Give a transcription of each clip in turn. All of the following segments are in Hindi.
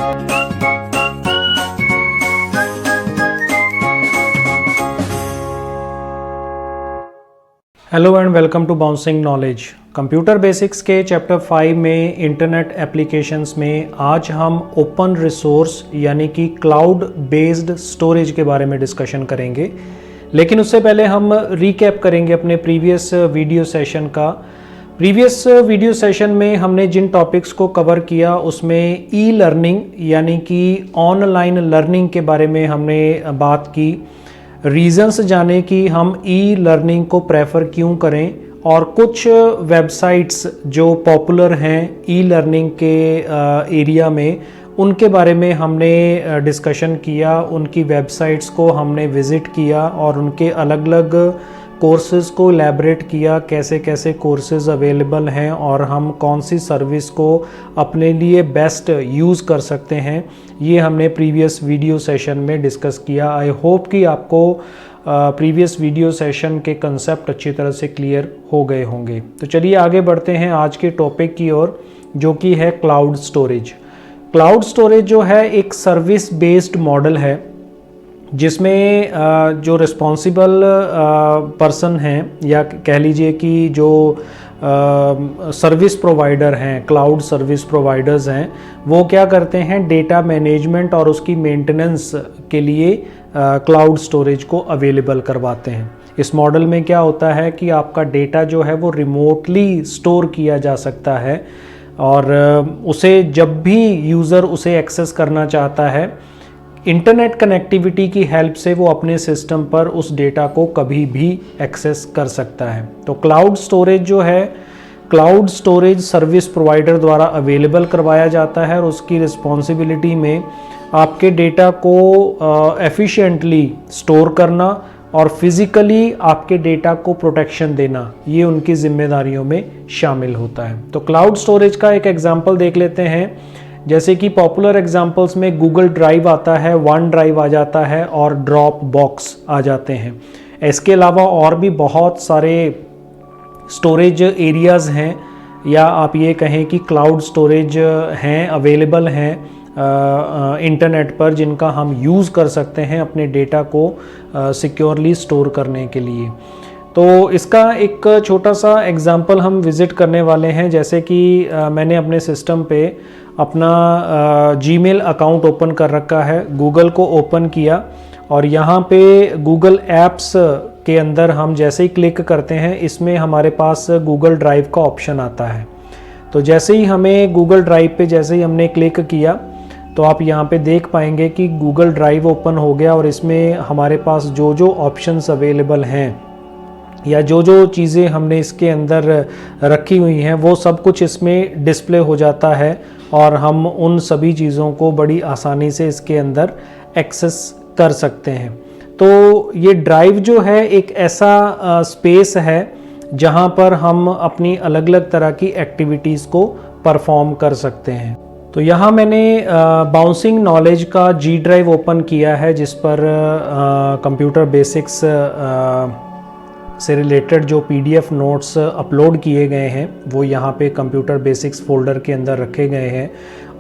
Hello and welcome to bouncing knowledge. Computer basics के चैप्टर 5 में इंटरनेट एप्लीकेशंस में आज हम ओपन रिसोर्स यानी कि क्लाउड बेस्ड स्टोरेज के बारे में डिस्कशन करेंगे। लेकिन उससे पहले हम रिकैप करेंगे अपने प्रीवियस वीडियो सेशन का। प्रीवियस वीडियो सेशन में हमने जिन टॉपिक्स को कवर किया उसमें ई लर्निंग यानी कि ऑनलाइन लर्निंग के बारे में हमने बात की, रीजंस जाने कि हम ई लर्निंग को प्रेफर क्यों करें, और कुछ वेबसाइट्स जो पॉपुलर हैं ई लर्निंग के एरिया में उनके बारे में हमने डिस्कशन किया। उनकी वेबसाइट्स को हमने विज़िट किया और उनके अलग अलग कोर्सेज़ को इलैबोरेट किया, कैसे कैसे कोर्सेज़ अवेलेबल हैं और हम कौन सी सर्विस को अपने लिए बेस्ट यूज़ कर सकते हैं। ये हमने प्रीवियस वीडियो सेशन में डिस्कस किया। आई होप कि आपको प्रीवियस वीडियो सेशन के कंसेप्ट अच्छी तरह से क्लियर हो गए होंगे। तो चलिए आगे बढ़ते हैं आज के टॉपिक की ओर, जो कि है क्लाउड स्टोरेज। क्लाउड स्टोरेज जो है एक सर्विस बेस्ड मॉडल है जिसमें जो रिस्पॉन्सिबल पर्सन हैं या कह लीजिए कि जो सर्विस प्रोवाइडर हैं, क्लाउड सर्विस प्रोवाइडर्स हैं, वो क्या करते हैं, डेटा मैनेजमेंट और उसकी मेंटेनेंस के लिए क्लाउड स्टोरेज को अवेलेबल करवाते हैं। इस मॉडल में क्या होता है कि आपका डेटा जो है वो रिमोटली स्टोर किया जा सकता है और उसे जब भी यूज़र उसे एक्सेस करना चाहता है, इंटरनेट कनेक्टिविटी की हेल्प से वो अपने सिस्टम पर उस डेटा को कभी भी एक्सेस कर सकता है। तो क्लाउड स्टोरेज जो है, क्लाउड स्टोरेज सर्विस प्रोवाइडर द्वारा अवेलेबल करवाया जाता है और उसकी रिस्पॉन्सिबिलिटी में आपके डेटा को एफिशिएंटली स्टोर करना और फिज़िकली आपके डेटा को प्रोटेक्शन देना, ये उनकी जिम्मेदारियों में शामिल होता है। तो क्लाउड स्टोरेज का एक एग्जांपल देख लेते हैं। जैसे कि पॉपुलर एग्जांपल्स में गूगल ड्राइव आता है, वन ड्राइव आ जाता है और ड्रॉप बॉक्स आ जाते हैं। इसके अलावा और भी बहुत सारे स्टोरेज एरियाज़ हैं, या आप ये कहें कि क्लाउड स्टोरेज हैं, अवेलेबल हैं इंटरनेट पर, जिनका हम यूज़ कर सकते हैं अपने डेटा को सिक्योरली स्टोर करने के लिए। तो इसका एक छोटा सा एग्जांपल हम विज़िट करने वाले हैं। जैसे कि मैंने अपने सिस्टम पे अपना जीमेल अकाउंट ओपन कर रखा है, गूगल को ओपन किया और यहाँ पे गूगल ऐप्स के अंदर हम जैसे ही क्लिक करते हैं, इसमें हमारे पास गूगल ड्राइव का ऑप्शन आता है। तो जैसे ही हमें गूगल ड्राइव पे जैसे ही हमने क्लिक किया तो आप यहाँ पे देख पाएंगे कि गूगल ड्राइव ओपन हो गया और इसमें हमारे पास जो जो ऑप्शंस अवेलेबल हैं या जो जो चीज़ें हमने इसके अंदर रखी हुई हैं वो सब कुछ इसमें डिस्प्ले हो जाता है और हम उन सभी चीज़ों को बड़ी आसानी से इसके अंदर एक्सेस कर सकते हैं। तो ये ड्राइव जो है एक ऐसा स्पेस है जहाँ पर हम अपनी अलग अलग तरह की एक्टिविटीज़ को परफॉर्म कर सकते हैं। तो यहाँ मैंने बाउंसिंग नॉलेज का जी ड्राइव ओपन किया है, जिस पर कंप्यूटर बेसिक्स से रिलेटेड जो पीडीएफ नोट्स अपलोड किए गए हैं वो यहाँ पे कंप्यूटर बेसिक्स फोल्डर के अंदर रखे गए हैं।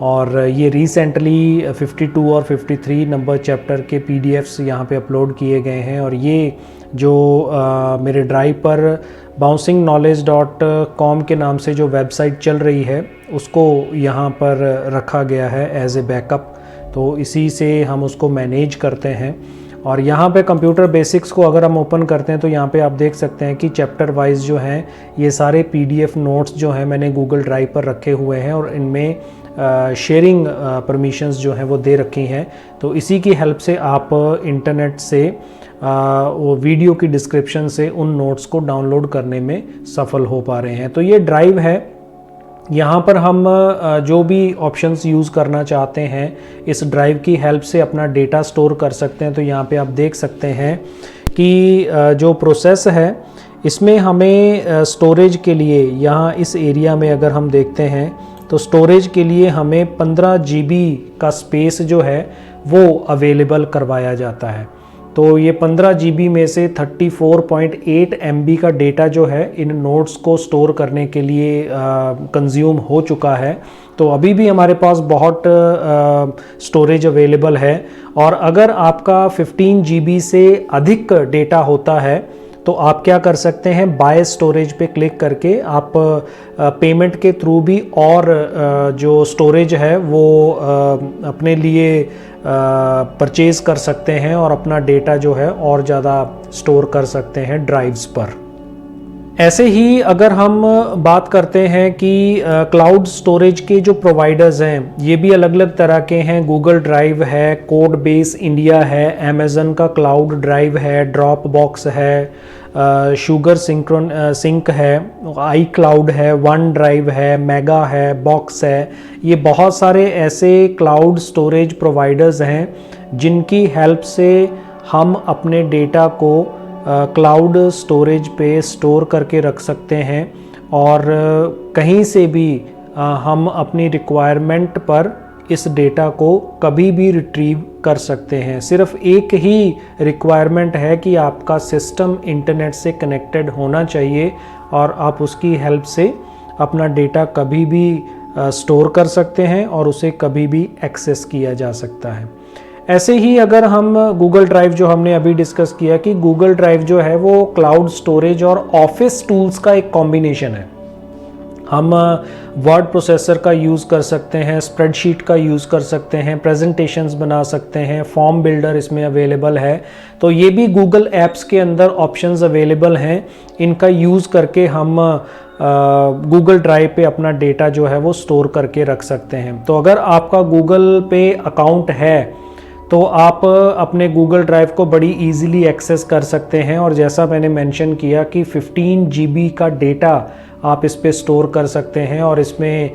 और ये रिसेंटली 52 और 53 नंबर चैप्टर के पीडीएफ्स यहाँ पे अपलोड किए गए हैं। और ये जो मेरे ड्राइव पर bouncingknowledge.com के नाम से जो वेबसाइट चल रही है उसको यहाँ पर रखा गया है एज ए बैकअप। तो इसी से हम उसको मैनेज करते हैं। और यहाँ पे कंप्यूटर बेसिक्स को अगर हम ओपन करते हैं तो यहाँ पे आप देख सकते हैं कि चैप्टर वाइज जो हैं ये सारे पीडीएफ नोट्स जो हैं मैंने गूगल ड्राइव पर रखे हुए हैं और इनमें शेयरिंग परमिशंस जो हैं वो दे रखी हैं। तो इसी की हेल्प से आप इंटरनेट से वो वीडियो की डिस्क्रिप्शन से उन नोट्स को डाउनलोड करने में सफल हो पा रहे हैं। तो ये ड्राइव है, यहाँ पर हम जो भी ऑप्शंस यूज़ करना चाहते हैं इस ड्राइव की हेल्प से अपना डेटा स्टोर कर सकते हैं। तो यहाँ पे आप देख सकते हैं कि जो प्रोसेस है इसमें हमें स्टोरेज के लिए, यहाँ इस एरिया में अगर हम देखते हैं तो स्टोरेज के लिए हमें 15 GB का स्पेस जो है वो अवेलेबल करवाया जाता है। तो ये 15 GB में से 34.8 MB का डेटा जो है इन नोट्स को स्टोर करने के लिए कंज्यूम हो चुका है। तो अभी भी हमारे पास बहुत स्टोरेज अवेलेबल है। और अगर आपका 15 GB से अधिक डेटा होता है तो आप क्या कर सकते हैं, बाय स्टोरेज पे क्लिक करके आप पेमेंट के थ्रू भी और जो स्टोरेज है वो अपने लिए परचेज कर सकते हैं और अपना डेटा जो है और ज़्यादा स्टोर कर सकते हैं ड्राइव्स पर। ऐसे ही अगर हम बात करते हैं कि क्लाउड स्टोरेज के जो प्रोवाइडर्स हैं ये भी अलग अलग तरह के हैं। गूगल ड्राइव है, कोडबेस इंडिया है, अमेज़न का क्लाउड ड्राइव है, ड्रॉप बॉक्स है, शुगर सिंक है, आई क्लाउड है, वन ड्राइव है, मेगा है, बॉक्स है। ये बहुत सारे ऐसे क्लाउड स्टोरेज प्रोवाइडर्स हैं जिनकी हेल्प से हम अपने डेटा को क्लाउड स्टोरेज पे स्टोर करके रख सकते हैं और कहीं से भी हम अपनी रिक्वायरमेंट पर इस डेटा को कभी भी रिट्रीव कर सकते हैं। सिर्फ एक ही रिक्वायरमेंट है कि आपका सिस्टम इंटरनेट से कनेक्टेड होना चाहिए और आप उसकी हेल्प से अपना डेटा कभी भी स्टोर कर सकते हैं और उसे कभी भी एक्सेस किया जा सकता है। ऐसे ही अगर हम गूगल ड्राइव जो हमने अभी डिस्कस किया कि गूगल ड्राइव जो है वो क्लाउड स्टोरेज और ऑफिस टूल्स का एक कॉम्बिनेशन है। हम वर्ड प्रोसेसर का यूज़ कर सकते हैं, स्प्रेडशीट का यूज़ कर सकते हैं, प्रेजेंटेशंस बना सकते हैं, फॉर्म बिल्डर इसमें अवेलेबल है। तो ये भी गूगल ऐप्स के अंदर ऑप्शंस अवेलेबल हैं। इनका यूज़ करके हम गूगल ड्राइव पे अपना डेटा जो है वो स्टोर करके रख सकते हैं। तो अगर आपका गूगल पे अकाउंट है तो आप अपने गूगल ड्राइव को बड़ी इजीली एक्सेस कर सकते हैं और जैसा मैंने मेंशन किया कि 15 GB का डेटा आप इस पे स्टोर कर सकते हैं और इसमें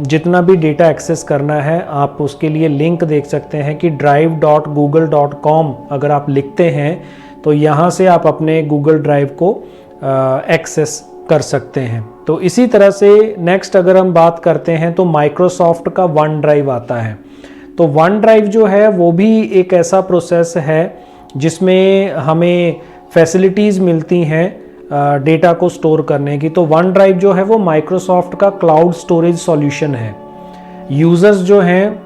जितना भी डेटा एक्सेस करना है आप उसके लिए लिंक देख सकते हैं कि drive.google.com अगर आप लिखते हैं तो यहाँ से आप अपने गूगल ड्राइव को एक्सेस कर सकते हैं। तो इसी तरह से नेक्स्ट अगर हम बात करते हैं तो माइक्रोसॉफ्ट का वन ड्राइव आता है। तो वन ड्राइव जो है वो भी एक ऐसा प्रोसेस है जिसमें हमें फैसिलिटीज़ मिलती हैं डेटा को स्टोर करने की। तो वन ड्राइव जो है वो माइक्रोसॉफ्ट का क्लाउड स्टोरेज सॉल्यूशन है। यूज़र्स जो हैं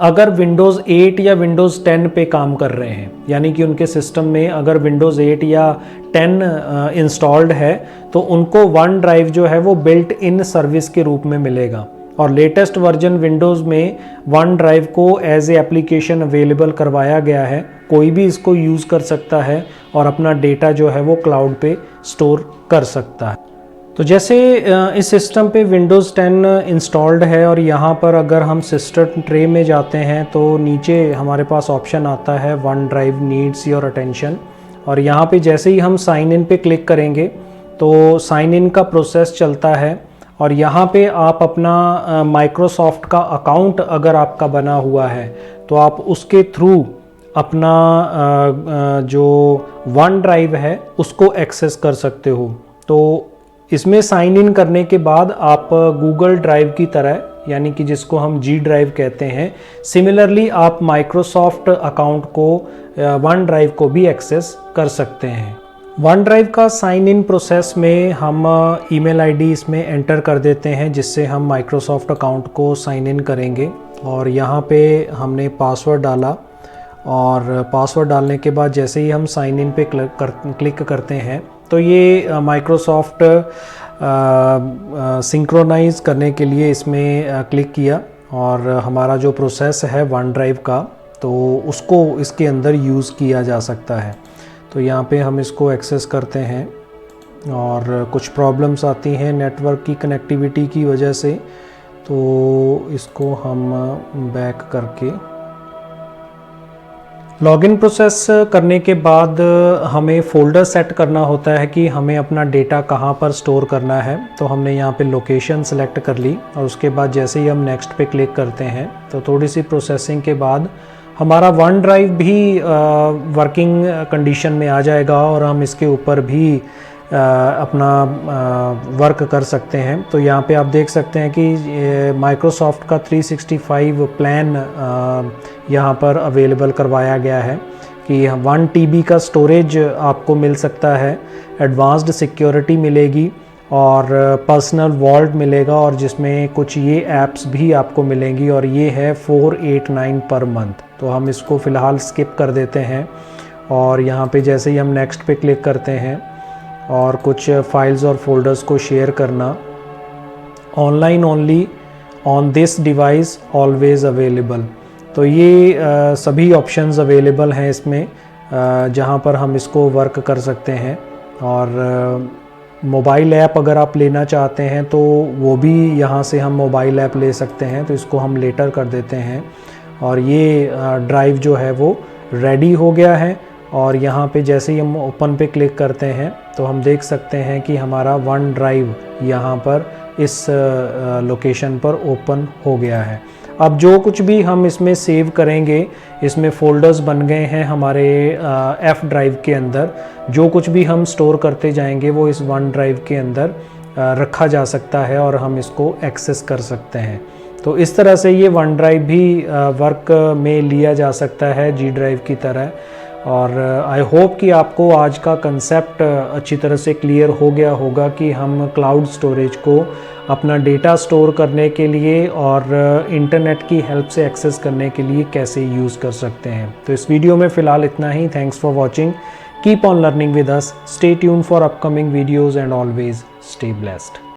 अगर विंडोज़ 8 या विंडोज़ 10 पे काम कर रहे हैं, यानी कि उनके सिस्टम में अगर विंडोज़ 8 या 10 इंस्टॉल्ड है तो उनको वन ड्राइव जो है वो बिल्ट इन सर्विस के रूप में मिलेगा। और लेटेस्ट वर्जन विंडोज़ में वन ड्राइव को एज ए एप्लीकेशन अवेलेबल करवाया गया है। कोई भी इसको यूज़ कर सकता है और अपना डेटा जो है वो क्लाउड पे स्टोर कर सकता है। तो जैसे इस सिस्टम पे विंडोज़ 10 इंस्टॉल्ड है और यहाँ पर अगर हम सिस्टम ट्रे में जाते हैं तो नीचे हमारे पास ऑप्शन आता है one drive needs your attention. और यहाँ पे जैसे ही हम साइन इन पे क्लिक करेंगे तो साइन इन का प्रोसेस चलता है और यहाँ पे आप अपना माइक्रोसॉफ्ट का अकाउंट अगर आपका बना हुआ है तो आप उसके थ्रू अपना जो वन ड्राइव है उसको एक्सेस कर सकते हो। तो इसमें साइन इन करने के बाद आप गूगल ड्राइव की तरह, यानी कि जिसको हम जी ड्राइव कहते हैं, सिमिलरली आप माइक्रोसॉफ्ट अकाउंट को वन ड्राइव को भी एक्सेस कर सकते हैं। वन ड्राइव का साइन इन प्रोसेस में हम ईमेल आईडी इसमें एंटर कर देते हैं जिससे हम माइक्रोसॉफ्ट अकाउंट को साइन इन करेंगे। और यहाँ पे हमने पासवर्ड डाला और पासवर्ड डालने के बाद जैसे ही हम साइन इन पे क्लिक करते हैं तो ये माइक्रोसॉफ्ट सिंक्रोनाइज करने के लिए इसमें क्लिक किया और हमारा जो प्रोसेस है वन ड्राइव का तो उसको इसके अंदर यूज़ किया जा सकता है। तो यहाँ पे हम इसको एक्सेस करते हैं और कुछ प्रॉब्लम्स आती हैं नेटवर्क की कनेक्टिविटी की वजह से, तो इसको हम बैक करके लॉगिन प्रोसेस करने के बाद हमें फ़ोल्डर सेट करना होता है कि हमें अपना डेटा कहाँ पर स्टोर करना है। तो हमने यहाँ पे लोकेशन सेलेक्ट कर ली और उसके बाद जैसे ही हम नेक्स्ट पे क्लिक करते हैं तो थोड़ी सी प्रोसेसिंग के बाद हमारा वन ड्राइव भी वर्किंग कंडीशन में आ जाएगा और हम इसके ऊपर भी अपना वर्क कर सकते हैं। तो यहाँ पे आप देख सकते हैं कि माइक्रोसॉफ्ट का 365 प्लान यहाँ पर अवेलेबल करवाया गया है। कि 1 TB का स्टोरेज आपको मिल सकता है, एडवांस्ड सिक्योरिटी मिलेगी और पर्सनल वॉल्ट मिलेगा, और जिसमें कुछ ये ऐप्स भी आपको मिलेंगी, और ये है 489 पर मंथ। तो हम इसको फ़िलहाल स्किप कर देते हैं और यहाँ पे जैसे ही हम नेक्स्ट पे क्लिक करते हैं और कुछ फाइल्स और फोल्डर्स को शेयर करना, online only on this device always available. तो ये सभी ऑप्शंस अवेलेबल हैं इसमें, जहाँ पर हम इसको वर्क कर सकते हैं। और मोबाइल ऐप अगर आप लेना चाहते हैं तो वो भी यहाँ से हम मोबाइल ऐप ले सकते हैं, तो इसको हम लेटर कर देते हैं। और ये ड्राइव जो है वो रेडी हो गया है, और यहाँ पे जैसे ही हम ओपन पे क्लिक करते हैं तो हम देख सकते हैं कि हमारा वन ड्राइव यहाँ पर इस लोकेशन पर ओपन हो गया है। अब जो कुछ भी हम इसमें सेव करेंगे, इसमें फ़ोल्डर्स बन गए हैं हमारे F ड्राइव के अंदर। जो कुछ भी हम स्टोर करते जाएंगे वो इस वन ड्राइव के अंदर रखा जा सकता है और हम इसको एक्सेस कर सकते हैं। तो इस तरह से ये वन ड्राइव भी वर्क में लिया जा सकता है G ड्राइव की तरह। और आई होप कि आपको आज का कंसेप्ट अच्छी तरह से क्लियर हो गया होगा कि हम क्लाउड स्टोरेज को अपना डेटा स्टोर करने के लिए और इंटरनेट की हेल्प से एक्सेस करने के लिए कैसे यूज़ कर सकते हैं। तो इस वीडियो में फ़िलहाल इतना ही। Thanks for watching. Keep on learning with us. Stay tuned for upcoming videos and always stay blessed.